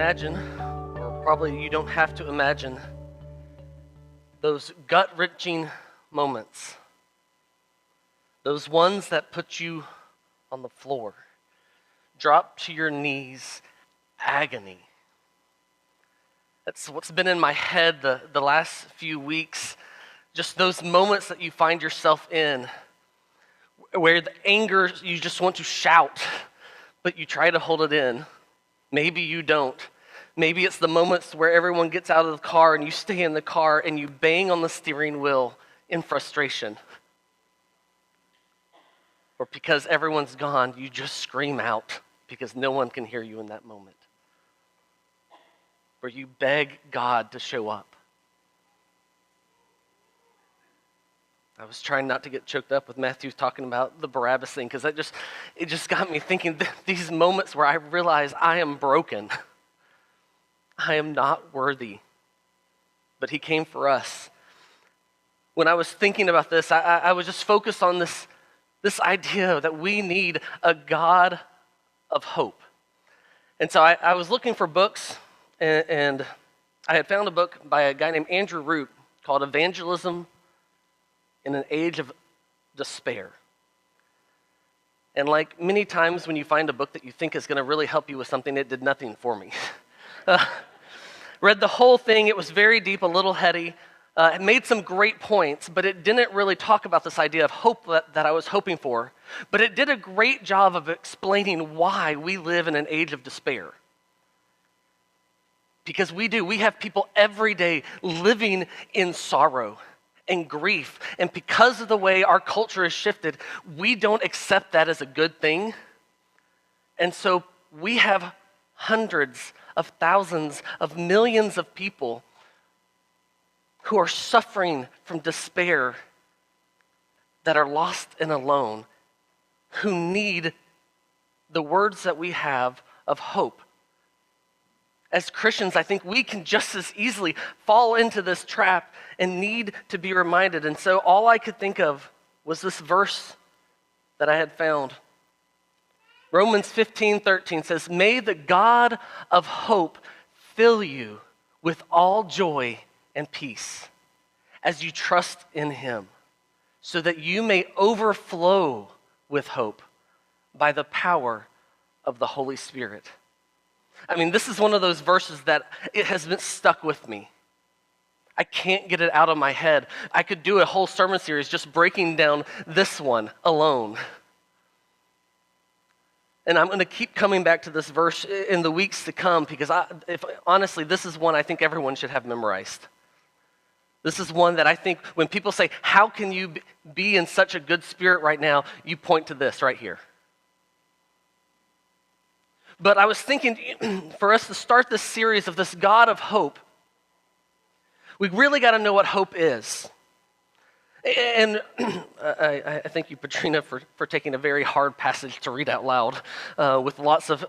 imagine, or probably you don't have to imagine, those gut-wrenching moments, those ones that put you on the floor, drop to your knees, agony. That's what's been in my head the last few weeks, just those moments that you find yourself in, where the anger, you just want to shout, but you try to hold it in. Maybe you don't. Maybe it's the moments where everyone gets out of the car and you stay in the car and you bang on the steering wheel in frustration. Or because everyone's gone, you just scream out because no one can hear you in that moment. Where you beg God to show up. I was trying not to get choked up with Matthew talking about the Barabbas thing because it just got me thinking these moments where I realize I am broken. I am not worthy. But he came for us. When I was thinking about this, I was just focused on this idea that we need a God of hope. And so I was looking for books, and I had found a book by a guy named Andrew Owens called Evangelism in an Age of Despair. And like many times when you find a book that you think is going to really help you with something, it did nothing for me. Read the whole thing. It was very deep, a little heady. It made some great points, but it didn't really talk about this idea of hope that I was hoping for. But it did a great job of explaining why we live in an age of despair. Because we do. We have people every day living in sorrow and grief. And because of the way our culture has shifted, we don't accept that as a good thing. And so we have hundreds of thousands of millions of people who are suffering from despair, that are lost and alone, who need the words that we have of hope. As Christians, I think we can just as easily fall into this trap and need to be reminded. And so all I could think of was this verse that I had found. Romans 15:13 says, "May the God of hope fill you with all joy and peace as you trust in him, so that you may overflow with hope by the power of the Holy Spirit." I mean, this is one of those verses that it has been stuck with me. I can't get it out of my head. I could do a whole sermon series just breaking down this one alone. And I'm going to keep coming back to this verse in the weeks to come because honestly, this is one I think everyone should have memorized. This is one that I think when people say, how can you be in such a good spirit right now? You point to this right here. But I was thinking for us to start this series of this God of hope, we really got to know what hope is. And I thank you, Patrina, for taking a very hard passage to read out loud with lots of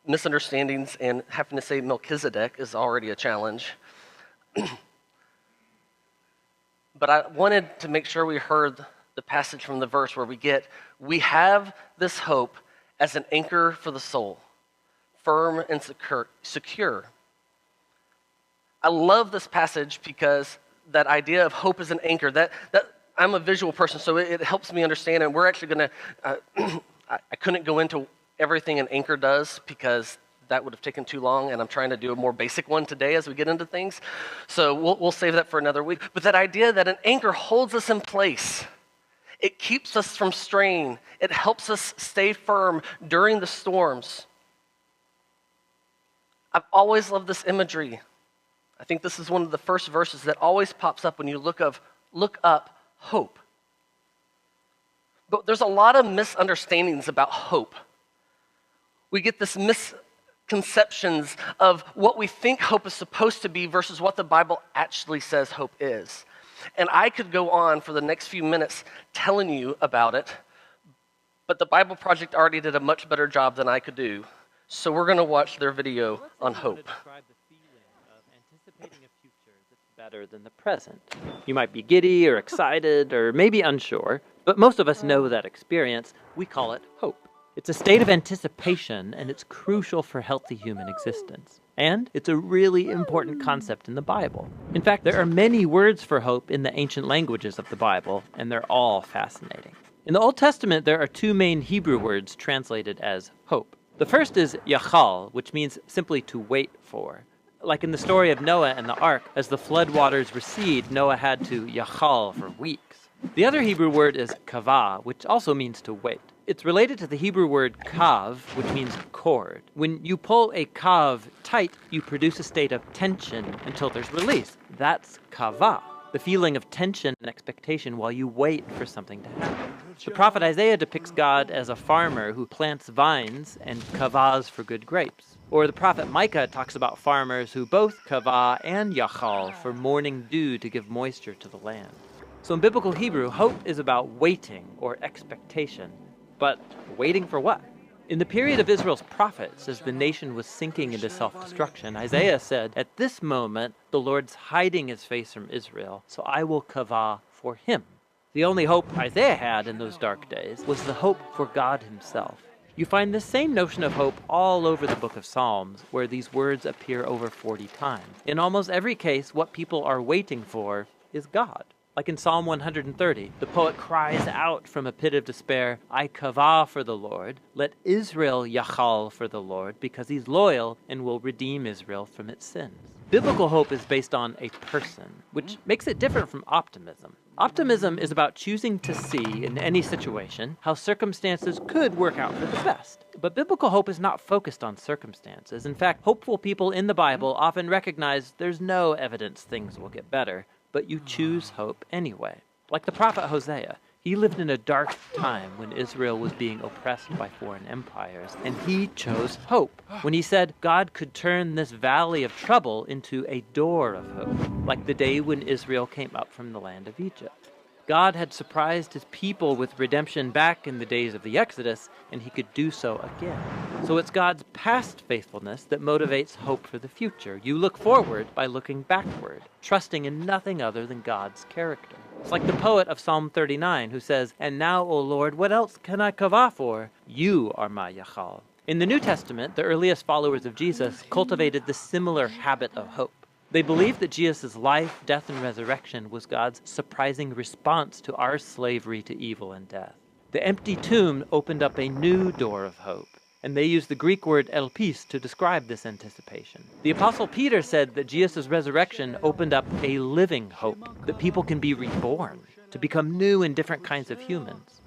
misunderstandings, and having to say Melchizedek is already a challenge. But I wanted to make sure we heard the passage from the verse where we have this hope as an anchor for the soul, firm and secure. I love this passage because that idea of hope as an anchor, that I'm a visual person, so it helps me understand. And we're actually going to, I couldn't go into everything an anchor does because that would have taken too long, and I'm trying to do a more basic one today as we get into things. So we'll save that for another week. But that idea that an anchor holds us in place. It keeps us from straying. It helps us stay firm during the storms. I've always loved this imagery. I think this is one of the first verses that always pops up when you look up hope. But there's a lot of misunderstandings about hope. We get this misconceptions of what we think hope is supposed to be versus what the Bible actually says hope is. And I could go on for the next few minutes telling you about it, but the Bible Project already did a much better job than I could do. So we're going to watch their video on hope. Describe the feeling of anticipating a future that's better than the present. You might be giddy or excited or maybe unsure, but most of us know that experience. We call it hope. It's a state of anticipation, and it's crucial for healthy human existence. And it's a really important concept in the Bible. In fact, there are many words for hope in the ancient languages of the Bible, and they're all fascinating. In the Old Testament, there are two main Hebrew words translated as hope. The first is yachal, which means simply to wait for. Like in the story of Noah and the ark, as the flood waters recede, Noah had to yachal for weeks. The other Hebrew word is kavah, which also means to wait. It's related to the Hebrew word kav, which means cord. When you pull a kav tight, you produce a state of tension until there's release. That's kavah, the feeling of tension and expectation while you wait for something to happen. The prophet Isaiah depicts God as a farmer who plants vines and kavahs for good grapes. Or the prophet Micah talks about farmers who both kavah and yachal for morning dew to give moisture to the land. So in biblical Hebrew, hope is about waiting or expectation. But waiting for what? In the period of Israel's prophets, as the nation was sinking into self-destruction, Isaiah said, "At this moment, the Lord's hiding his face from Israel, so I will kavah for him." The only hope Isaiah had in those dark days was the hope for God himself. You find the same notion of hope all over the book of Psalms, where these words appear over 40 times. In almost every case, what people are waiting for is God. Like in Psalm 130, the poet cries out from a pit of despair, "I kavah for the Lord, let Israel yachal for the Lord, because he's loyal and will redeem Israel from its sins." Biblical hope is based on a person, which makes it different from optimism. Optimism is about choosing to see in any situation how circumstances could work out for the best. But biblical hope is not focused on circumstances. In fact, hopeful people in the Bible often recognize there's no evidence things will get better, but you choose hope anyway. Like the prophet Hosea, he lived in a dark time when Israel was being oppressed by foreign empires, and he chose hope when he said God could turn this valley of trouble into a door of hope, like the day when Israel came up from the land of Egypt. God had surprised his people with redemption back in the days of the Exodus, and he could do so again. So it's God's past faithfulness that motivates hope for the future. You look forward by looking backward, trusting in nothing other than God's character. It's like the poet of Psalm 39 who says, "And now, O Lord, what else can I kavah for? You are my yachal." In the New Testament, the earliest followers of Jesus cultivated this similar habit of hope. They believed that Jesus' life, death, and resurrection was God's surprising response to our slavery to evil and death. The empty tomb opened up a new door of hope, and they used the Greek word elpis to describe this anticipation. The Apostle Peter said that Jesus' resurrection opened up a living hope, that people can be reborn, to become new and different kinds of humans.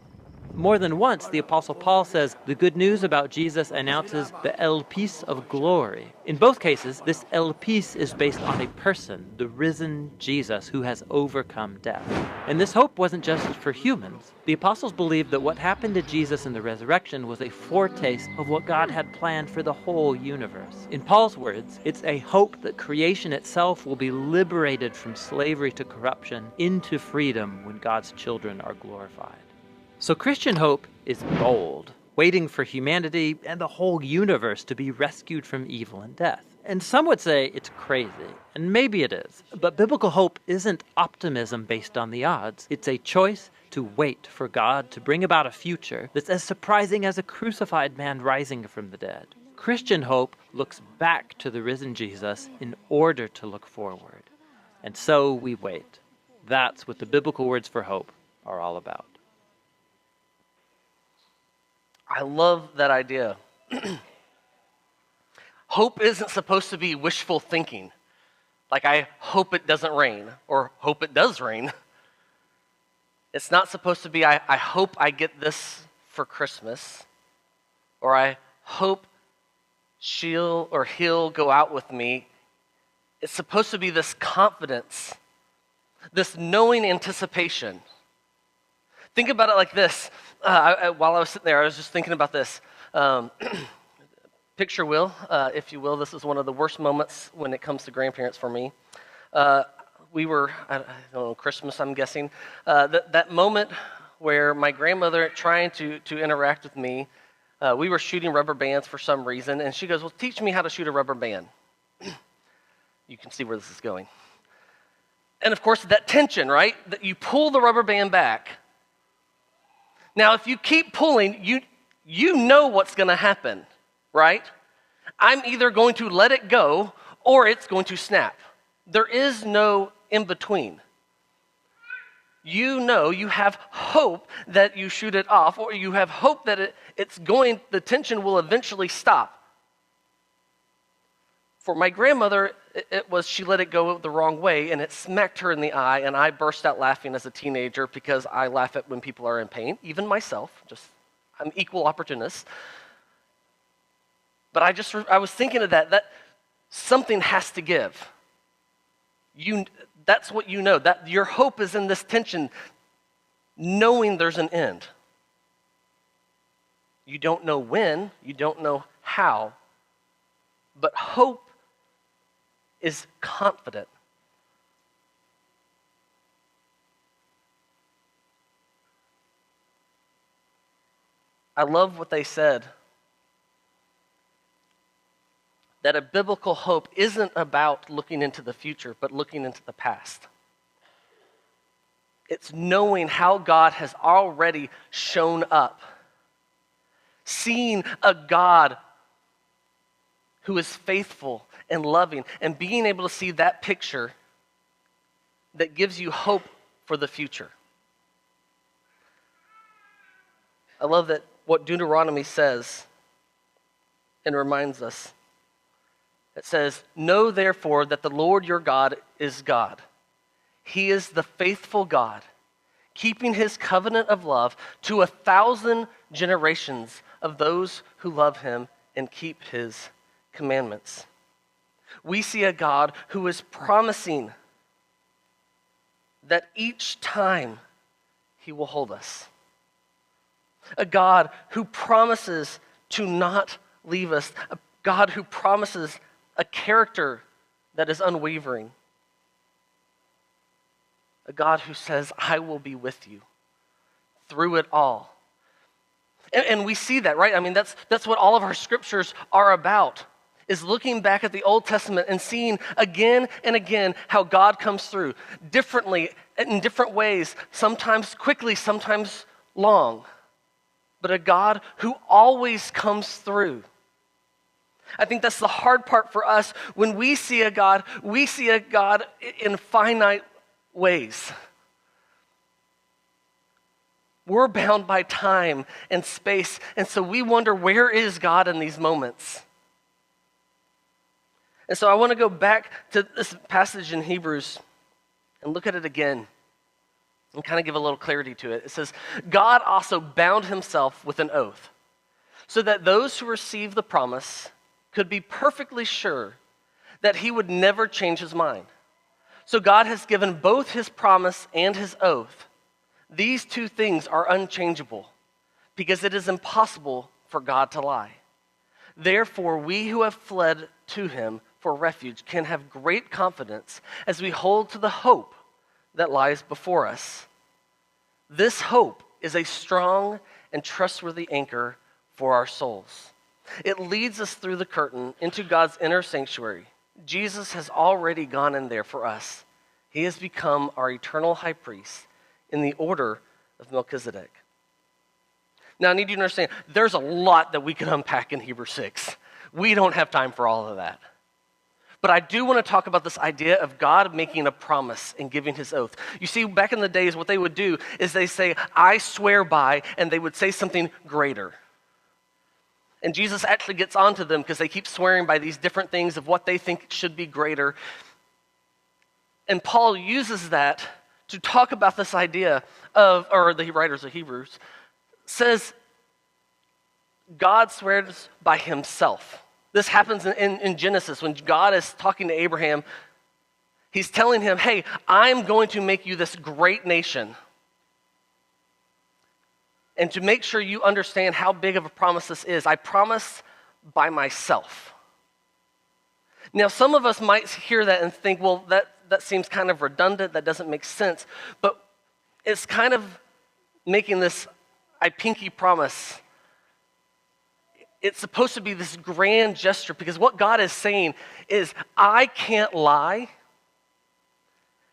More than once, the Apostle Paul says the good news about Jesus announces the elpis of glory. In both cases, this elpis is based on a person, the risen Jesus, who has overcome death. And this hope wasn't just for humans. The apostles believed that what happened to Jesus in the resurrection was a foretaste of what God had planned for the whole universe. In Paul's words, it's a hope that creation itself will be liberated from slavery to corruption into freedom when God's children are glorified. So Christian hope is bold, waiting for humanity and the whole universe to be rescued from evil and death. And some would say it's crazy, and maybe it is. But biblical hope isn't optimism based on the odds. It's a choice to wait for God to bring about a future that's as surprising as a crucified man rising from the dead. Christian hope looks back to the risen Jesus in order to look forward. And so we wait. That's what the biblical words for hope are all about. I love that idea. Hope isn't supposed to be wishful thinking. Like, I hope it doesn't rain, or hope it does rain. It's not supposed to be, I hope I get this for Christmas, or I hope she'll or he'll go out with me. It's supposed to be this confidence, this knowing anticipation. Think about it like this. While I was sitting there, I was just thinking about this. Picture Will, if you will. This is one of the worst moments when it comes to grandparents for me. We were, I don't know, Christmas, I'm guessing. That moment where my grandmother trying to interact with me, we were shooting rubber bands for some reason, and she goes, "Well, teach me how to shoot a rubber band." You can see where this is going. And of course, that tension, right? That you pull the rubber band back. Now, if you keep pulling, you know what's going to happen, right? I'm either going to let it go or it's going to snap. There is no in between. You know, you have hope that you shoot it off, or you have hope that the tension will eventually stop. For my grandmother, she let it go the wrong way, and it smacked her in the eye, and I burst out laughing as a teenager because I laugh at when people are in pain, even myself. I'm equal opportunist. But I was thinking of that something has to give. That's what you know, that your hope is in this tension, knowing there's an end. You don't know when, you don't know how, but hope is confident. I love what they said, that a biblical hope isn't about looking into the future, but looking into the past. It's knowing how God has already shown up. Seeing a God who is faithful and loving, and being able to see that picture that gives you hope for the future. I love that what Deuteronomy says and reminds us. It says, "Know therefore that the Lord your God is God. He is the faithful God, keeping his covenant of love to 1,000 generations of those who love him and keep his commandments." We see a God who is promising that each time he will hold us. A God who promises to not leave us. A God who promises a character that is unwavering. A God who says, "I will be with you through it all." And we see that, right? I mean, that's what all of our scriptures are about, is looking back at the Old Testament and seeing again and again how God comes through differently, in different ways, sometimes quickly, sometimes long, but a God who always comes through. I think that's the hard part for us. When we see a God in finite ways. We're bound by time and space, and so we wonder, where is God in these moments? And so I want to go back to this passage in Hebrews and look at it again and kind of give a little clarity to it. It says, "God also bound himself with an oath, so that those who receive the promise could be perfectly sure that he would never change his mind. So God has given both his promise and his oath. These two things are unchangeable, because it is impossible for God to lie. Therefore, we who have fled to him for refuge can have great confidence as we hold to the hope that lies before us. This hope is a strong and trustworthy anchor for our souls. It leads us through the curtain into God's inner sanctuary. Jesus has already gone in there for us. He has become our eternal high priest in the order of Melchizedek." Now, I need you to understand, there's a lot that we can unpack in Hebrews 6. We don't have time for all of that. But I do want to talk about this idea of God making a promise and giving his oath. You see, back in the days, what they would do is they say, "I swear by," and they would say something greater. And Jesus actually gets onto them because they keep swearing by these different things of what they think should be greater. And Paul uses that to talk about this idea of, or the writers of Hebrews, says God swears by himself. This happens in Genesis when God is talking to Abraham. He's telling him, "Hey, I'm going to make you this great nation. And to make sure you understand how big of a promise this is, I promise by myself." Now, some of us might hear that and think, well, that seems kind of redundant, that doesn't make sense. But it's kind of making this I pinky promise. It's supposed to be this grand gesture, because what God is saying is, I can't lie,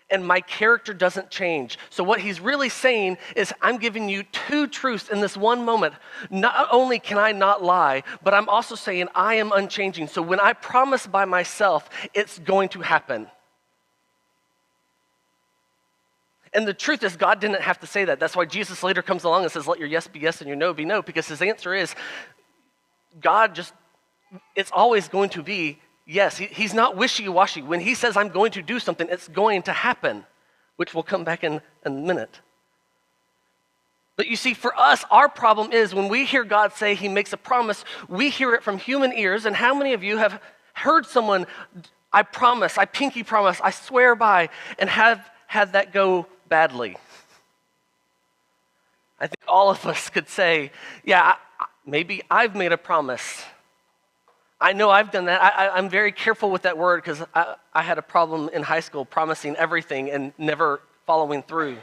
and my character doesn't change. So what he's really saying is, I'm giving you two truths in this one moment. Not only can I not lie, but I'm also saying I am unchanging. So when I promise by myself, it's going to happen. And the truth is, God didn't have to say that. That's why Jesus later comes along and says, let your yes be yes and your no be no, because his answer is, it's always going to be yes. He's not wishy-washy. When he says, I'm going to do something, it's going to happen, which we'll come back in a minute. But you see, for us, our problem is when we hear God say he makes a promise, we hear it from human ears. And how many of you have heard someone, I promise, I pinky promise, I swear by, and have had that go badly? I think all of us could say, yeah, maybe I've made a promise. I know I've done that. I'm very careful with that word because I had a problem in high school promising everything and never following through.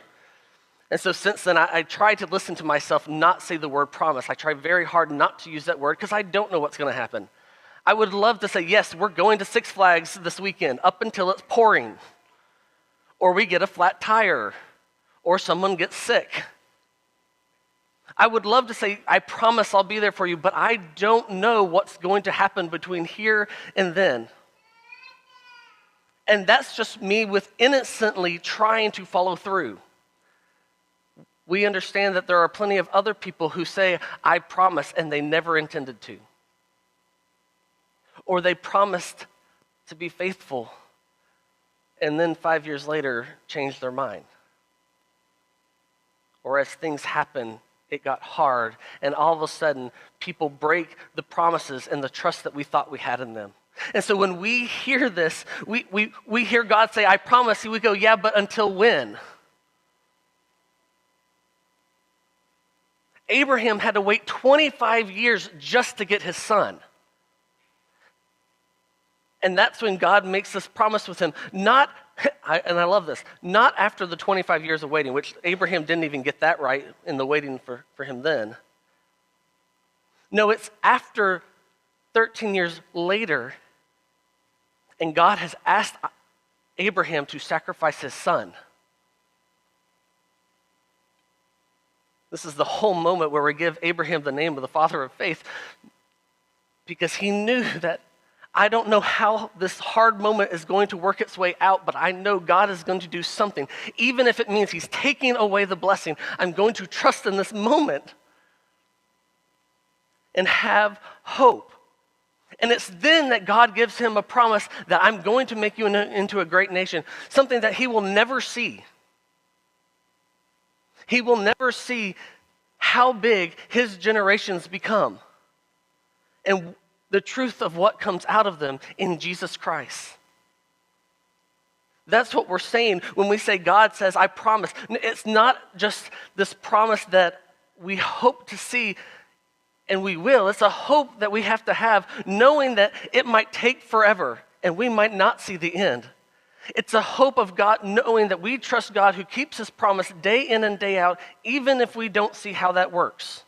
And so since then, I try to listen to myself, not say the word promise. I try very hard not to use that word because I don't know what's going to happen. I would love to say, yes, we're going to Six Flags this weekend up until it's pouring, or we get a flat tire, or someone gets sick. I would love to say, I promise I'll be there for you, but I don't know what's going to happen between here and then. And that's just me with innocently trying to follow through. We understand that there are plenty of other people who say, I promise, and they never intended to. Or they promised to be faithful, and then 5 years later, changed their mind. Or as things happen, it got hard, and all of a sudden, people break the promises and the trust that we thought we had in them. And so when we hear this, we hear God say, I promise, we go, yeah, but until when? Abraham had to wait 25 years just to get his son. And that's when God makes this promise with him. And I love this, not after the 25 years of waiting, which Abraham didn't even get that right in the waiting for him then. No, it's after 13 years later, and God has asked Abraham to sacrifice his son. This is the whole moment where we give Abraham the name of the father of faith, because he knew that I don't know how this hard moment is going to work its way out, but I know God is going to do something. Even if it means he's taking away the blessing, I'm going to trust in this moment and have hope. And it's then that God gives him a promise that I'm going to make you into a great nation, something that he will never see. He will never see how big his generations become, and the truth of what comes out of them in Jesus Christ. That's what we're saying when we say God says, I promise. It's not just this promise that we hope to see, and we will. It's a hope that we have to have, knowing that it might take forever, and we might not see the end. It's a hope of God, knowing that we trust God who keeps his promise day in and day out, even if we don't see how that works.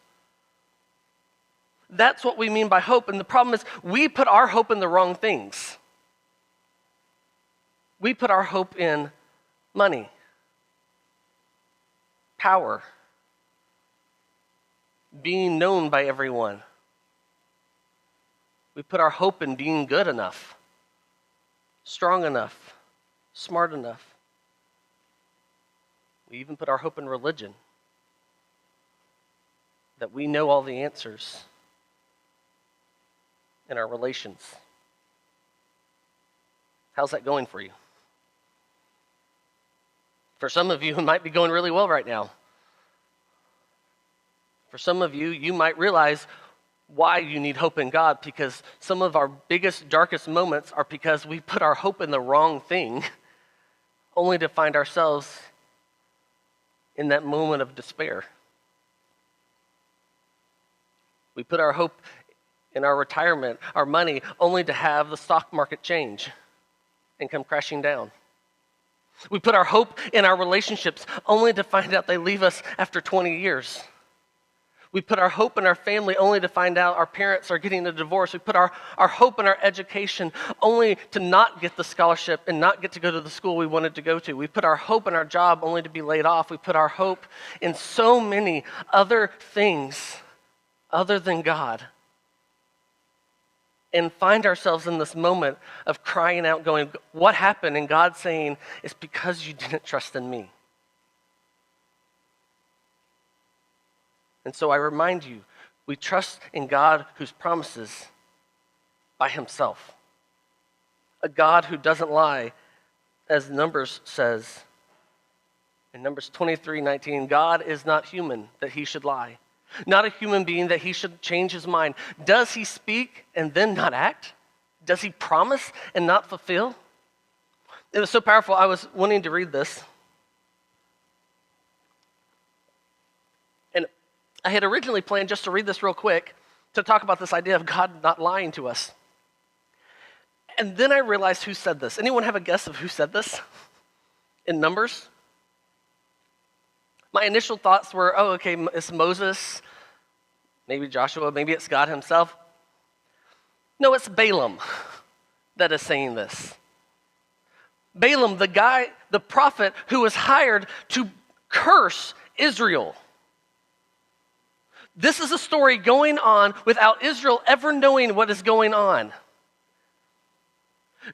That's what we mean by hope. And the problem is we put our hope in the wrong things. We put our hope in money, power, being known by everyone. We put our hope in being good enough, strong enough, smart enough. We even put our hope in religion, that we know all the answers in our relations. How's that going for you? For some of you, it might be going really well right now. For some of you, you might realize why you need hope in God, because some of our biggest, darkest moments are because we put our hope in the wrong thing, only to find ourselves in that moment of despair. We put our hope in our retirement, our money, only to have the stock market change and come crashing down. We put our hope in our relationships, only to find out they leave us after 20 years. We put our hope in our family only to find out our parents are getting a divorce. We put our hope in our education only to not get the scholarship and not get to go to the school we wanted to go to. We put our hope in our job only to be laid off. We put our hope in so many other things other than God. And find ourselves in this moment of crying out, going, what happened? And God saying, it's because you didn't trust in me. And so I remind you, we trust in God whose promises by himself. A God who doesn't lie, as Numbers says. In Numbers 23:19, God is not human that he should lie. Not a human being that he should change his mind. Does he speak and then not act? Does he promise and not fulfill? It was so powerful, I was wanting to read this. And I had originally planned just to read this real quick to talk about this idea of God not lying to us. And then I realized who said this. Anyone have a guess of who said this in Numbers? My initial thoughts were, oh, okay, it's Moses, maybe Joshua, maybe it's God himself. No, it's Balaam that is saying this. Balaam, the prophet who was hired to curse Israel. This is a story going on without Israel ever knowing what is going on.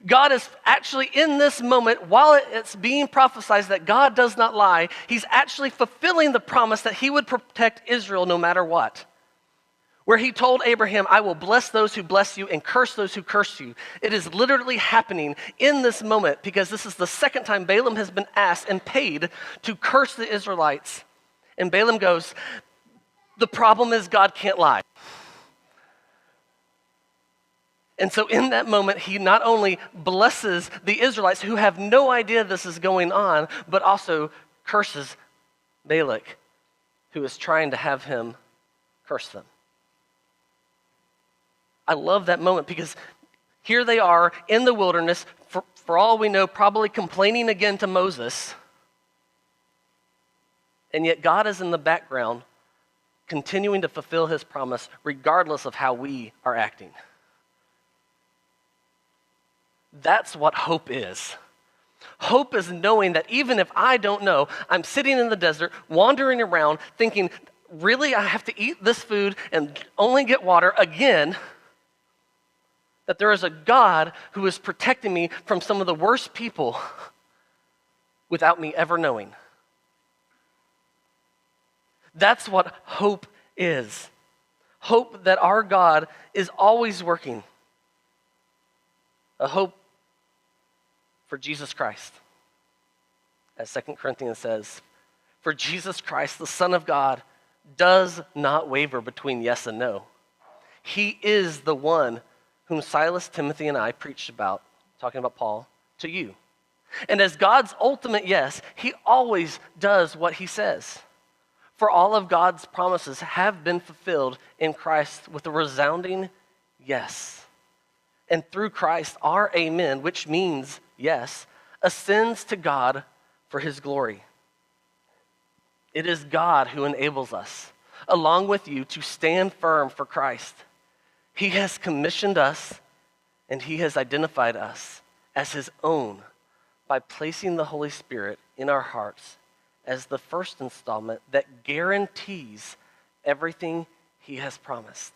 God is actually in this moment, while it's being prophesied that God does not lie, he's actually fulfilling the promise that he would protect Israel no matter what. Where he told Abraham, I will bless those who bless you and curse those who curse you. It is literally happening in this moment because this is the second time Balaam has been asked and paid to curse the Israelites. And Balaam goes, the problem is God can't lie. And so in that moment, he not only blesses the Israelites who have no idea this is going on, but also curses Balak, who is trying to have him curse them. I love that moment because here they are in the wilderness, for all we know, probably complaining again to Moses. And yet God is in the background, continuing to fulfill his promise, regardless of how we are acting. That's what hope is. Hope is knowing that even if I don't know, I'm sitting in the desert, wandering around, thinking, really, I have to eat this food and only get water again, that there is a God who is protecting me from some of the worst people without me ever knowing. That's what hope is. Hope that our God is always working. A hope for Jesus Christ. As 2 Corinthians says, for Jesus Christ, the Son of God, does not waver between yes and no. He is the one whom Silas, Timothy, and I preached about, talking about Paul, to you. And as God's ultimate yes, he always does what he says. For all of God's promises have been fulfilled in Christ with a resounding yes. And through Christ, our amen, which means yes, ascends to God for his glory. It is God who enables us, along with you, to stand firm for Christ. He has commissioned us and he has identified us as his own by placing the Holy Spirit in our hearts as the first installment that guarantees everything he has promised.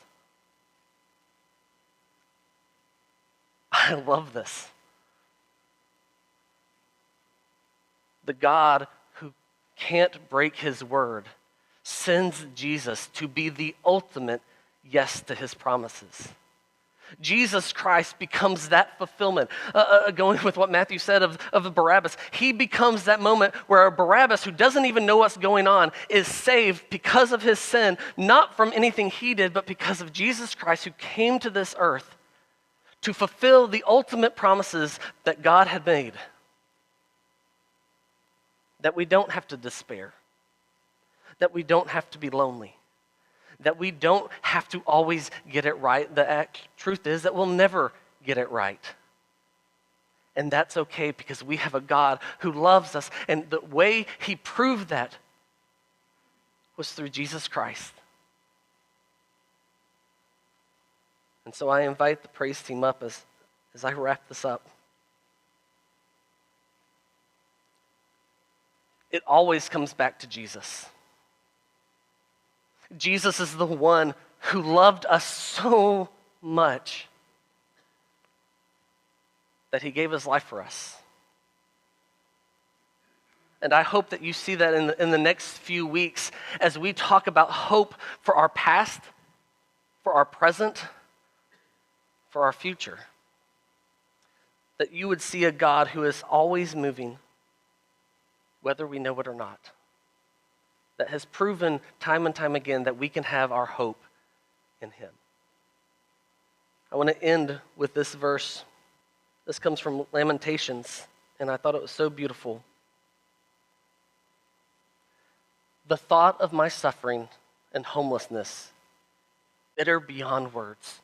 I love this. The God who can't break his word sends Jesus to be the ultimate yes to his promises. Jesus Christ becomes that fulfillment. Going with what Matthew said of Barabbas, he becomes that moment where Barabbas, who doesn't even know what's going on, is saved because of his sin, not from anything he did, but because of Jesus Christ who came to this earth to fulfill the ultimate promises that God had made. That we don't have to despair. That we don't have to be lonely. That we don't have to always get it right. The truth is that we'll never get it right. And that's okay because we have a God who loves us. And the way he proved that was through Jesus Christ. And so I invite the praise team up as I wrap this up. It always comes back to Jesus. Jesus is the one who loved us so much that he gave his life for us. And I hope that you see that in the next few weeks as we talk about hope for our past, for our present, for our future. That you would see a God who is always moving, whether we know it or not. That has proven time and time again that we can have our hope in him. I want to end with this verse. This comes from Lamentations, and I thought it was so beautiful. The thought of my suffering and homelessness, bitter beyond words.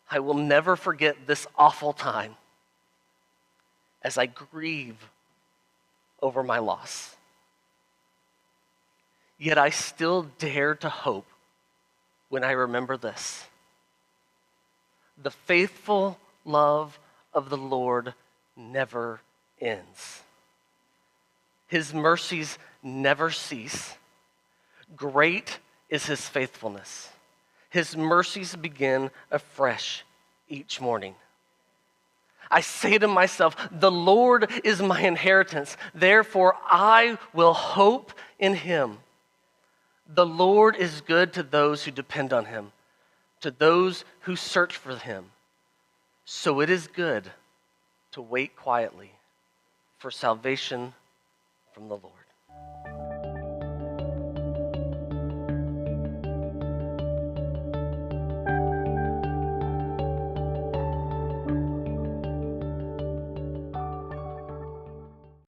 I will never forget this awful time as I grieve over my loss. Yet I still dare to hope when I remember this. The faithful love of the Lord never ends. His mercies never cease. Great is his faithfulness. His mercies begin afresh each morning. I say to myself, the Lord is my inheritance, therefore I will hope in him. The Lord is good to those who depend on him, to those who search for him. So it is good to wait quietly for salvation from the Lord.